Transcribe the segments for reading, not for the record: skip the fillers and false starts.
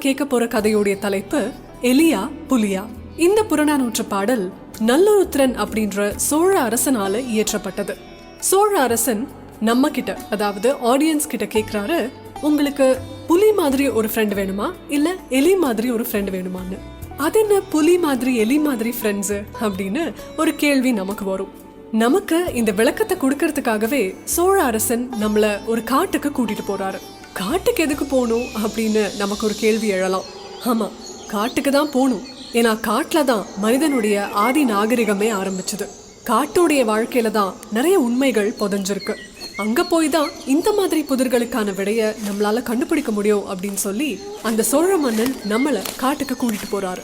கேட்க போற கதையுடைய தலைப்பு எலியா புலியா. இந்த புறநானூற்று பாடல் நல்லுருத்திரன் அப்படின்ற சோழ அரசனால இயற்றப்பட்டது. சோழ அரசன் நம்ம கிட்ட, அதாவது ஆடியன்ஸ் கிட்ட கேக்குறாரு, உங்களுக்கு புலி மாதிரி ஒரு ஃப்ரெண்ட் வேணுமா இல்ல எலி மாதிரி ஒரு ஃப்ரெண்ட் வேணுமான்னு. அது என்ன புலி மாதிரி எலி மாதிரி ஃப்ரெண்ட்ஸ் அப்படின்னு ஒரு கேள்வி நமக்கு வரும். நமக்கு இந்த விளக்கத்தை கொடுக்கறதுக்காகவே சோழ அரசன் நம்மள ஒரு காட்டுக்கு கூட்டிட்டு போறாரு. காட்டுக்கு எதுக்கு போகணும் அப்படின்னு நமக்கு ஒரு கேள்வி எழலாம். ஆமா, காட்டுக்கு தான் போகணும். ஏன்னா காட்டுல தான் மனிதனுடைய ஆதி நாகரிகமே ஆரம்பிச்சது. காட்டுடைய வாழ்க்கையில தான் நிறைய உண்மைகள் புதைஞ்சிருக்கு. அங்க போய் தான் இந்த மாதிரி புதிர்களுக்கான விடைய நம்மளால கண்டுபிடிக்க முடியும் அப்படின்னு சொல்லி அந்த சோழ மன்னன் நம்மள காட்டுக்கு கூட்டிட்டு போறாரு.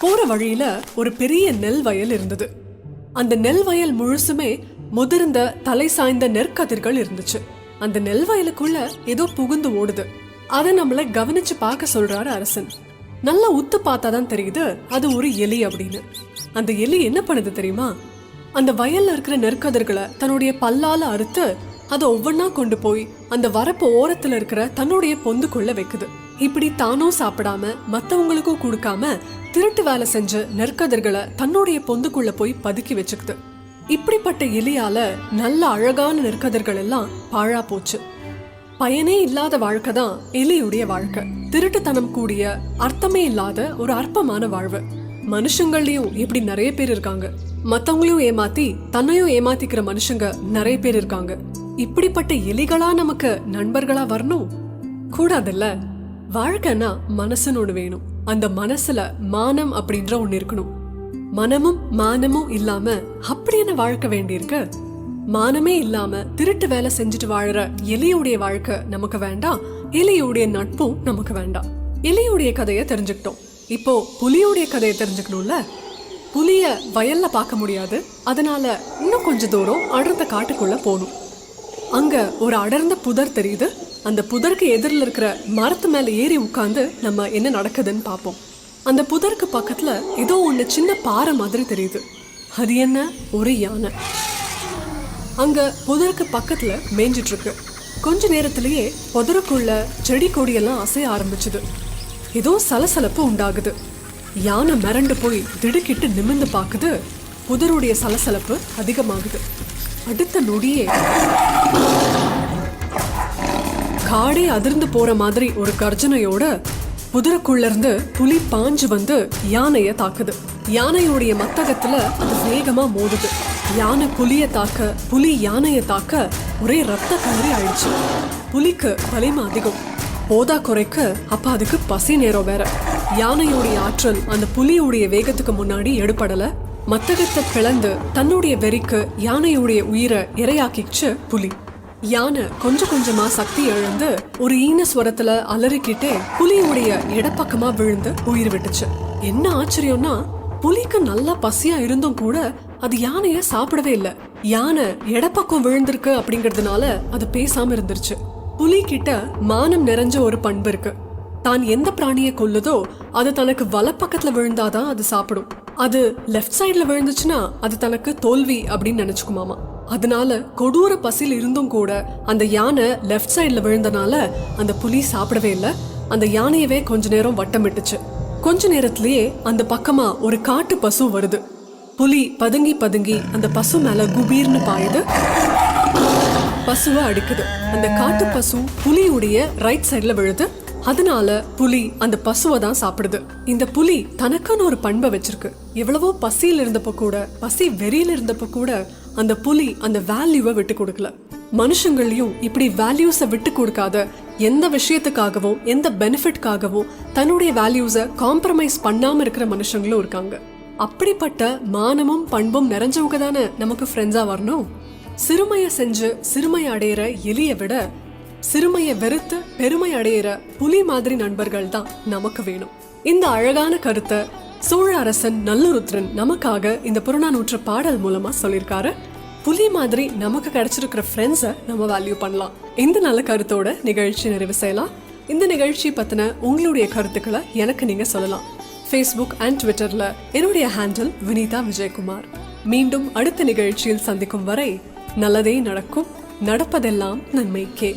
போற வழியில ஒரு பெரிய நெல் வயல் இருந்தது. அந்த நெல் வயல் முழுசுமே முதிர்ந்த தலை சாய்ந்த நெற்கதிர்கள் இருந்துச்சு. அந்த நெல் வயலுக்குள்ள ஏதோ புகுந்து ஓடுது. அதை நம்மள கவனிச்சு பார்க்க சொல்றாரு அரசன். நல்லா உத்து பார்த்தாதான் தெரியுது அது ஒரு எலி அப்படின்னு. அந்த எலி என்ன பண்ணுது தெரியுமா? அந்த வயல்ல இருக்கிற நெற்கதிர்களை தன்னுடைய பல்லால அறுத்து அதை ஒவ்வொன்னா கொண்டு போய் அந்த வரப்பு ஓரத்துல இருக்கிற தன்னுடைய பொந்துக்குள்ள வைக்குது. இப்படி தானும் சாப்பிடாம மத்தவங்களுக்கும் கொடுக்காம திருட்டு வேலை செஞ்சு நெற்கதிர்களை தன்னுடைய பொந்துக்குள்ள போய் பதுக்கி வச்சுக்குது. இப்படிப்பட்ட எலியால நல்ல அழகான நெற்கதிர்கள் எல்லாம் பாழா போச்சு. பயனே இல்லாத வாழ்க்கை தான் எலியுடைய வாழ்க்கை. திருட்டுத்தனம் கூடிய அர்த்தமே இல்லாத ஒரு அற்பமான வாழ்வு. மனுஷங்கள்லயும் இப்படி நிறைய பேர் இருக்காங்க. மத்தவங்களையும் ஏமாத்தி தன்னையும் ஏமாத்திக்கிற மனுஷங்க நிறைய பேர் இருக்காங்க. இப்படிப்பட்ட எலிகளா நமக்கு நண்பர்களா வரணும் கூடாதுல்ல. வாழ்க்கைன்னா மனசுன்னு ஒண்ணு வேணும். அந்த மனசுல மானம் அப்படின்ற ஒண்ணு இருக்கணும். மனமும் மானமும் இல்லாம அப்படி என்ன வாழ்க்கை வேண்டியிருக்கு? மானமே இல்லாம திருட்டு வேலை செஞ்சுட்டு வாழற எலியுடைய வாழ்க்கை நமக்கு வேண்டாம். எலியுடைய நட்பும் நமக்கு வேண்டாம். எலியுடைய கதையை தெரிஞ்சுக்கிட்டோம். இப்போ புலியுடைய கதையை தெரிஞ்சுக்கணும்ல. புலிய வயல்ல பார்க்க முடியாது. அதனால இன்னும் கொஞ்ச தூரம் அடர்ந்த காட்டுக்குள்ள போகணும். அங்க ஒரு அடர்ந்த புதர் தெரியுது. அந்த புதருக்கு எதிரில் இருக்கிற மரத்து மேல ஏறி உட்கார்ந்து நம்ம என்ன நடக்குதுன்னு பார்ப்போம். அந்த புதருக்கு பக்கத்துல ஏதோ ஒண்ணு சின்ன பாறை மாதிரி தெரியுது. அது என்ன? ஒரு யானை அங்க புதருக்கு பக்கத்துல மேய்ஞ்சிட்டு இருக்கு. கொஞ்ச நேரத்திலேயே புதருக்குள்ள செடி கொடியெல்லாம் அசைய ஆரம்பிச்சுது. ஏதோ சலசலப்பு உண்டாகுது. யானை மிரண்டு போய் திடுக்கிட்டு நிமிர்ந்து பாக்குது. புதருடைய சலசலப்பு அதிகமாகுது. அடுத்த நொடியே காடே அதிர்ந்து போற மாதிரி ஒரு கர்ஜனையோட புதருக்குள்ள இருந்து புலி பாஞ்சு வந்து யானைய தாக்குது. யானையுடைய மத்தகத்துல அது வேகமா மோதுது. யானை புலிய தாக்க, புலி யானைய தாக்க ஒரே ரத்த கலரி ஆயிடுச்சு. புலிக்கு வலிமை அதிகம். போதா குறைக்க அப்ப அதுக்கு பசி நேரம் வேற. யானையுடைய ஆற்றல் அந்த புலியுடைய வேகத்துக்கு முன்னாடி எடுபடல. மத்தகத்தை பிளந்து தன்னுடைய வெறிக்கு யானையுடைய உயிரை இரையாக்கிச்சு புலி. யானை கொஞ்சம் கொஞ்சமா சக்தி இழந்து ஒரு ஈனஸ்வரத்துல அலறிக்கிட்டே புலியுடைய இடப்பக்கமா விழுந்து உயிர் விட்டுச்சு. என்ன ஆச்சரியம்னா, புலிக்கு நல்லா பசியா இருந்தும் கூட அது யானைய சாப்பிடவே இல்லை. யானை இடப்பக்கம் விழுந்திருக்கு அப்படிங்கறதுனால அது பேசாம இருந்துருச்சு. புலி கிட்ட மானம் நிறைஞ்ச ஒரு பண்பு இருக்கு. தான் எந்த பிராணியை கொல்லுதோ அது தனக்கு வலப்பக்கத்துல விழுந்தாதான் அது சாப்பிடும். அது லெஃப்ட் சைட்ல விழுந்துச்சுன்னா அது தனக்கு தோல்வி அப்படின்னு நினைச்சுக்குமாமா. அதனால கொடூர பசியில் இருந்தும் கூட அந்த யானை லெஃப்ட் சைட்ல விழுந்தனால அந்த புலி சாப்பிடவே இல்லை. அந்த யானையவே கொஞ்ச நேரம் வட்டமிட்டுச்சு. கொஞ்ச நேரத்திலேயே அந்த பக்கமா ஒரு காட்டு பசு வருது. புலி பதுங்கி பதுங்கி அந்த பசு மேல குபீர்னு பாயுது. பசுவை அடிக்குது. அந்த காட்டு பசு புலியுடைய ரைட் சைட்ல விழுது. அதனால புலி அந்த பசுவை தான் சாப்பிடுது. இந்த புலி தனக்குன்னு ஒரு பண்பை வச்சிருக்கு. எவ்வளவோ பசியில் இருந்தப்ப கூட, பசி வெறியில இருந்தப்ப கூட அந்த புலி அந்த வேல்யூவை விட்டு கொடுக்கல. மனுஷங்களையும் இப்படி வேல்யூஸை விட்டு கொடுக்காத, எந்த விஷயத்துக்காகவும் எந்த பெனிஃபிட்காகவும் தன்னுடைய வேல்யூஸை காம்ப்ரமைஸ் பண்ணாம இருக்கிற மனுஷங்களும் இருக்காங்க. அப்படிப்பட்ட மானமும் பண்பும் நிறைஞ்சவங்க தானே நமக்கு ஃப்ரெண்ட்ஸா வரணும். சிறுமைய செஞ்சு சிறுமை அடையிற எலியை விட சிறுமையை வெறுத்து பெருமை அடையிற புலி மாதிரி நண்பர்கள் தான் நமக்கு வேணும். இந்த அழகான கருத்தை சோழ அரசன் நல்லுருத்திரன் நமக்காக இந்த புறநானூற்று பாடல் மூலமா சொல்லியிருக்காரு. புலி மாதிரி நமக்கு கிடைச்சிருக்கிற ஃப்ரெண்ட்ஸை நம்ம வேல்யூ பண்ணலாம். இந்த நல்ல கருத்தோட நிகழ்ச்சி நிறைவு செய்யலாம். இந்த நிகழ்ச்சி பத்தின உங்களுடைய கருத்துக்களை எனக்கு நீங்க சொல்லலாம். ஃபேஸ்புக் அண்ட் ட்விட்டர்ல என்னுடைய ஹேண்டில் வினிதா விஜயகுமார். மீண்டும் அடுத்த நிகழ்ச்சியில் சந்திக்கும் வரை நல்லதே நடக்கும். நடப்பதெல்லாம் நன்மைக்கே.